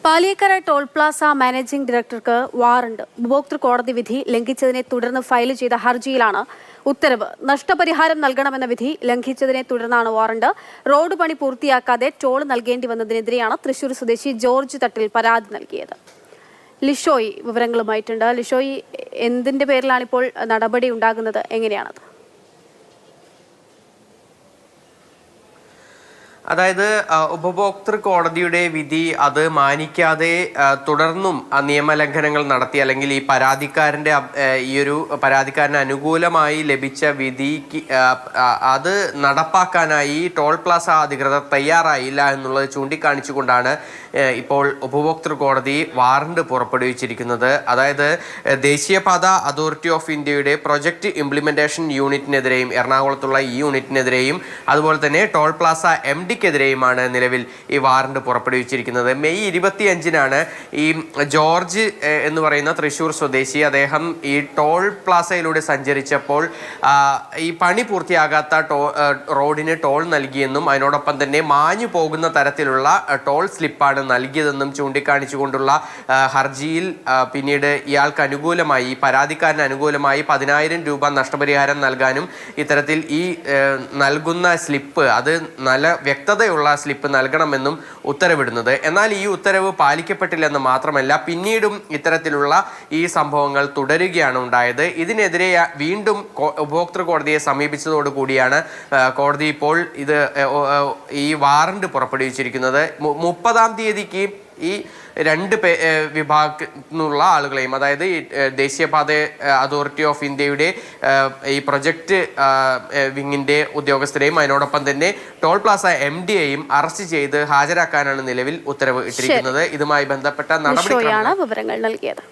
Paliyekkara toll plaza managing ഡയറക്ടർക്ക് warrant. ഉപഭോക്തൃ കോടതി വിധി ലംഘിച്ചതിനെ തുടർന്ന് ഫയൽ ചെയ്ത ഹർജിയിലാണ് ഉത്തരവ്. നഷ്ടപരിഹാരം നൽകണമെന്ന വിധി ലംഘിച്ചതിനെ തുടർന്നാണ് വാറണ്ട്. റോഡ് പണി പൂർത്തിയാക്കാതെ ടോൾ നൽകേണ്ടി വന്നതിനെതിരെയാണ് തൃശൂർ സ്വദേശി ജോർജ് തട്ടിൽ പരാതി നൽകിയത്. ലിഷോയ് വിവരങ്ങളുമായിട്ടുണ്ട്. ലിഷോയ്, എന്തിന്റെ പേരിലാണ് ഇപ്പോൾ നടപടി ഉണ്ടാകുന്നത്? എങ്ങനെയാണത്? അതായത് ഉപഭോക്തൃ കോടതിയുടെ വിധി അത് മാനിക്കാതെ തുടർന്നും നിയമലംഘനങ്ങൾ നടത്തി, അല്ലെങ്കിൽ ഈ പരാതിക്കാരന് അനുകൂലമായി ലഭിച്ച വിധിക്ക് അത് നടപ്പാക്കാനായി ടോൾ പ്ലാസ അധികൃതർ തയ്യാറായില്ല എന്നുള്ളത് ചൂണ്ടിക്കാണിച്ചുകൊണ്ടാണ് ഇപ്പോൾ ഉപഭോക്തൃ കോടതി വാറണ്ട് പുറപ്പെടുവിച്ചിരിക്കുന്നത്. അതായത് ദേശീയപാത അതോറിറ്റി ഓഫ് ഇന്ത്യയുടെ പ്രൊജക്ട് ഇംപ്ലിമെന്റേഷൻ യൂണിറ്റിനെതിരെയും എറണാകുളത്തുള്ള ഈ യൂണിറ്റിനെതിരെയും അതുപോലെ തന്നെ ടോൾ പ്ലാസ MD-ക്കെതിരെയുമാണ് നിലവിൽ ഈ വാറണ്ട് പുറപ്പെടുവിച്ചിരിക്കുന്നത്. മെയ് 25-നാണ് ഈ ജോർജ് എന്ന് പറയുന്ന തൃശ്ശൂർ സ്വദേശി, അദ്ദേഹം ഈ ടോൾ പ്ലാസയിലൂടെ സഞ്ചരിച്ചപ്പോൾ ഈ പണി പൂർത്തിയാകാത്ത റോഡിന് ടോൾ നൽകിയെന്നും അതിനോടൊപ്പം തന്നെ മാഞ്ഞു പോകുന്ന തരത്തിലുള്ള ടോൾ സ്ലിപ്പാണ് നൽകിയതെന്നും ചൂണ്ടിക്കാണിച്ചുകൊണ്ടുള്ള ഹർജിയിൽ പിന്നീട് ഇയാൾക്ക് അനുകൂലമായി, പരാതിക്കാരന് അനുകൂലമായി 10,000 രൂപ നഷ്ടപരിഹാരം നൽകാനും ഇത്തരത്തിൽ ഈ നൽകുന്ന സ്ലിപ്പ് അത് നല്ല വ്യക്തതയുള്ള സ്ലിപ്പ് നൽകണമെന്നും ഉത്തരവിടുന്നത്. എന്നാൽ ഈ ഉത്തരവ് പാലിക്കപ്പെട്ടില്ലെന്ന് മാത്രമല്ല, പിന്നീടും ഇത്തരത്തിലുള്ള ഈ സംഭവങ്ങൾ തുടരുകയാണ് ഉണ്ടായത്. ഇതിനെതിരെ വീണ്ടും ഉപഭോക്തൃ കോടതിയെ സമീപിച്ചതോടുകൂടിയാണ് കോടതി ഇപ്പോൾ ഈ വാറണ്ട് പുറപ്പെടുവിച്ചിരിക്കുന്നത്. 30-ാം തീയതിക്ക് ഈ രണ്ട് വിഭാഗത്തിനുള്ള ആളുകളെയും, അതായത് ഈ ദേശീയപാത അതോറിറ്റി ഓഫ് ഇന്ത്യയുടെ ഈ പ്രൊജക്ട് വിങ്ങിന്റെ ഉദ്യോഗസ്ഥരെയും അതിനോടൊപ്പം തന്നെ ടോൾ പ്ലാസ MD-യെയും അറസ്റ്റ് ചെയ്ത് ഹാജരാക്കാനാണ് നിലവിൽ ഉത്തരവ് ഇട്ടിരിക്കുന്നത്. ഇതുമായി ബന്ധപ്പെട്ട നടപടികളാണ് വിവരങ്ങൾ നൽകിയത്.